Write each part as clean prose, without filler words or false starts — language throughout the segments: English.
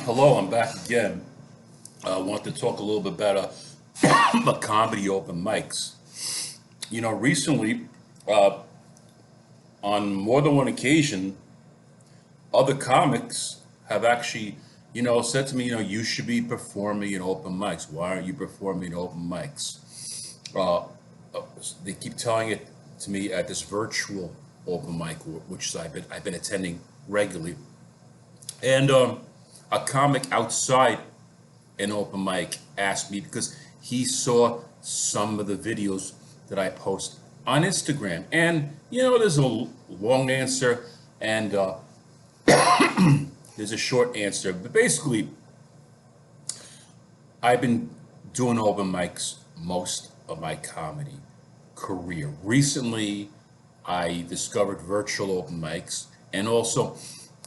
Hello, I'm back again. I want to talk a little bit about about comedy open mics. Recently, uh, on more than one occasion, other comics have actually, said to me, you should be performing in open mics. Why aren't you performing in open mics? Uh, uh, they keep telling it to me at this virtual open mic, which I've been attending regularly, and a comic outside an open mic asked me because he saw some of the videos that I post on Instagram. And, there's a long answer and there's a short answer. But basically, I've been doing open mics most of my comedy career. Recently, I discovered virtual open mics and also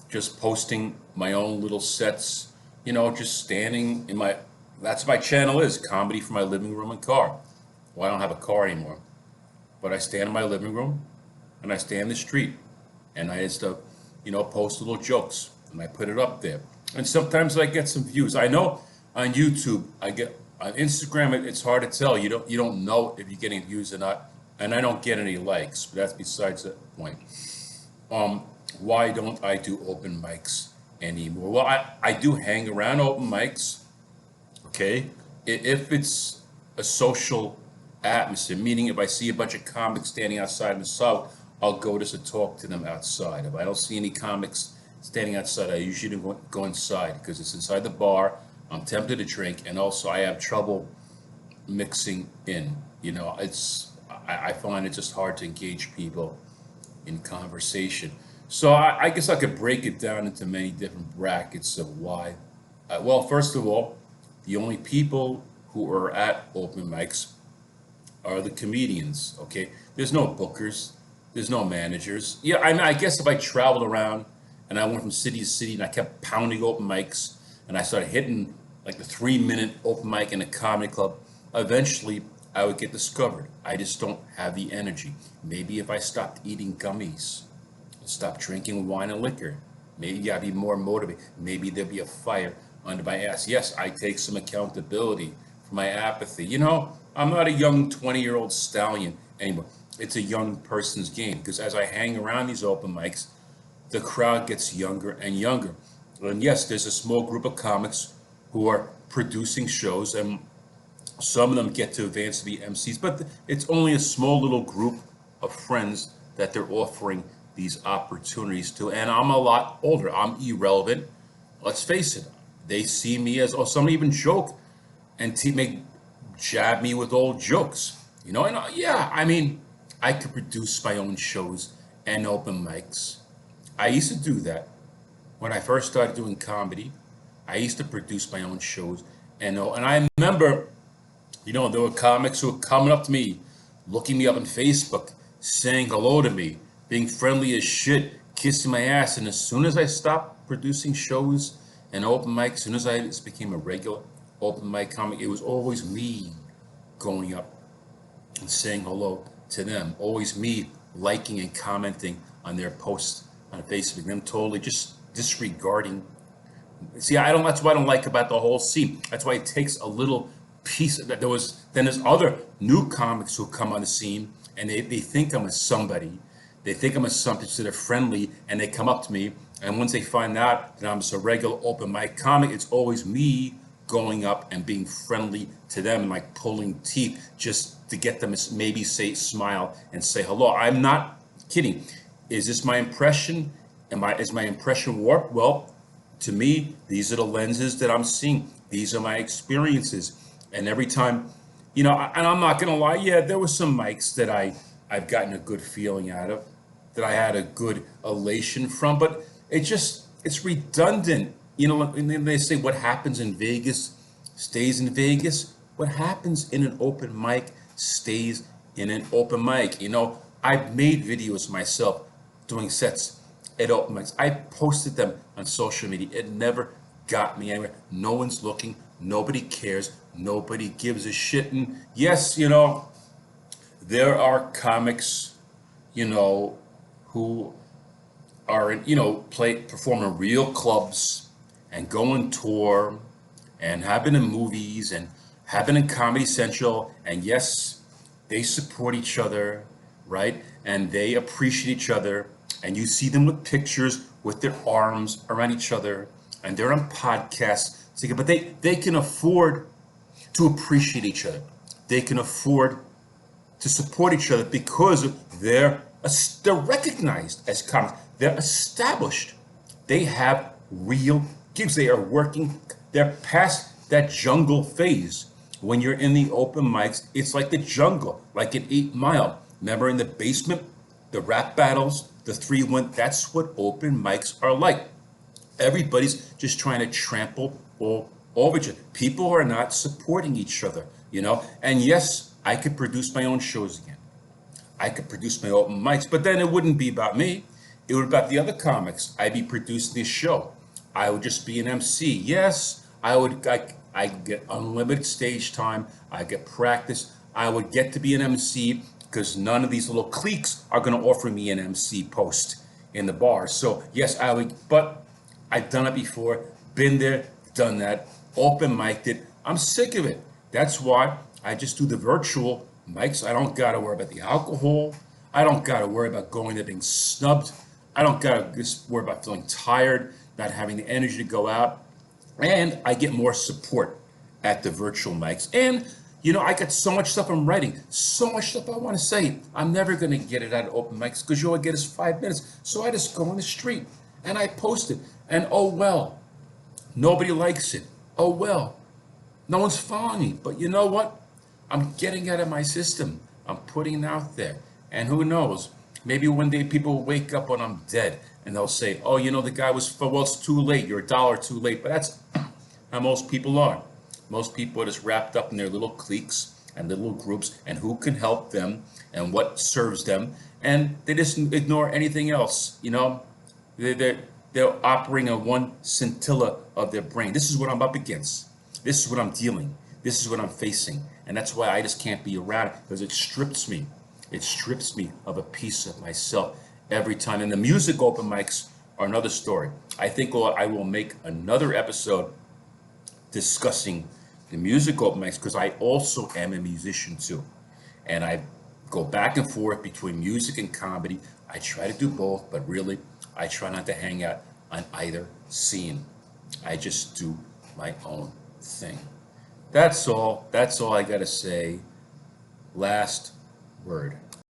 just posting my own little sets, just standing in my, that's my channel is comedy from my living room and car. Well, I don't have a car anymore, but I stand in my living room and I stand in the street and I just, post little jokes and I put it up there. And sometimes I get some views. I know on YouTube, I get, on Instagram, it's hard to tell. You don't know if you're getting views or not. And I don't get any likes, but that's besides the point. Um, why don't I do open mics anymore? Well, I do hang around open mics, okay? If it's a social atmosphere, meaning if I see a bunch of comics standing outside in the south, I'll go just to talk to them outside. If I don't see any comics standing outside, I usually don't go inside because it's inside the bar. I'm tempted to drink, and also I have trouble mixing in. I find it just hard to engage people in conversation. So I guess I could break it down into many different brackets of why. Well, first of all, the only people who are at open mics are the comedians. Okay, there's no bookers, there's no managers. Yeah, I mean, I guess if I traveled around and I went from city to city and I kept pounding open mics and I started hitting like the 3 minute open mic in a comedy club, eventually I would get discovered. I just don't have the energy. Maybe if I stopped eating gummies, stop drinking wine and liquor. Maybe I'd be more motivated. Maybe there'd be a fire under my ass. Yes, I take some accountability for my apathy. I'm not a young 20-year-old stallion anymore. It's a young person's game because as I hang around these open mics, the crowd gets younger and younger. And yes, there's a small group of comics who are producing shows, and some of them get to advance to be MCs, but it's only a small little group of friends that they're offering these opportunities to. And I'm a lot older. I'm irrelevant. Let's face it. They see me as, or some even joke and make jab me with old jokes. And yeah, I mean, I could produce my own shows and open mics. I used to do that when I first started doing comedy. I used to produce my own shows, and I remember, there were comics who were coming up to me, looking me up on Facebook, saying hello to me, being friendly as shit, kissing my ass. And as soon as I stopped producing shows and open mics, as soon as I just became a regular open mic comic, it was always me going up and saying hello to them. Always me liking and commenting on their posts on Facebook. Them totally just disregarding. See, I don't. That's what I don't like about the whole scene. That's why it takes a little piece. That there's other new comics who come on the scene and they think I'm a somebody. They think I'm a something, so they're friendly and they come up to me. And once they find out that I'm just a regular open mic comic, it's always me going up and being friendly to them and like pulling teeth just to get them to maybe say smile and say hello. I'm not kidding. Is this my impression? Is my impression warped? Well, to me, these are the lenses that I'm seeing. These are my experiences. And every time, and I'm not gonna lie, yeah, there were some mics that I've gotten a good feeling out of, that I had a good elation from, but it's redundant. And then they say what happens in Vegas stays in Vegas. What happens in an open mic stays in an open mic. I've made videos myself doing sets at open mics. I posted them on social media. It never got me anywhere. No one's looking. Nobody cares. Nobody gives a shit. And yes, there are comics, who are, perform in real clubs and go on tour and have been in movies and have been in Comedy Central. And yes, they support each other, right? And they appreciate each other. And you see them with pictures with their arms around each other, and they're on podcasts together. But they can afford to appreciate each other. They can afford to support each other because they're recognized as comics. They're established. They have real gigs. They are working. They're past that jungle phase. When you're in the open mics, it's like the jungle, like an 8 Mile. Remember in the basement, the rap battles, the 3-1. That's what open mics are like. Everybody's just trying to trample all over each other. People are not supporting each other, you know. And yes, I could produce my own shows again. I could produce my open mics, but then it wouldn't be about me. It would be about the other comics. I'd be producing this show. I would just be an MC. Yes, I get unlimited stage time. I get practice. I would get to be an MC because none of these little cliques are going to offer me an MC post in the bar. So yes, I would, but I've done it before, been there, done that, open mic'd it. I'm sick of it. That's why I just do the virtual mics. I don't got to worry about the alcohol. I don't got to worry about going there being snubbed. I don't got to just worry about feeling tired, not having the energy to go out. And I get more support at the virtual mics. And, you know, I got so much stuff I'm writing, so much stuff I want to say. I'm never going to get it out of open mics because you only get us 5 minutes. So I just go on the street and I post it. And oh, well, nobody likes it. Oh, well, no one's following me. But you know what? I'm getting out of my system. I'm putting it out there. And who knows? Maybe one day people will wake up when I'm dead and they'll say, oh, you know, the guy was, well, it's too late. You're a dollar too late. But that's how most people are. Most people are just wrapped up in their little cliques and little groups and who can help them and what serves them. And they just ignore anything else. You know, they're operating on one scintilla of their brain. This is what I'm up against. This is what I'm dealing. This is what I'm facing. And that's why I just can't be around it because it strips me. It strips me of a piece of myself every time. And the music open mics are another story. I think I will make another episode discussing the music open mics because I also am a musician too. And I go back and forth between music and comedy. I try to do both, but really, I try not to hang out on either scene. I just do my own thing. That's all. That's all I got to say. Last word.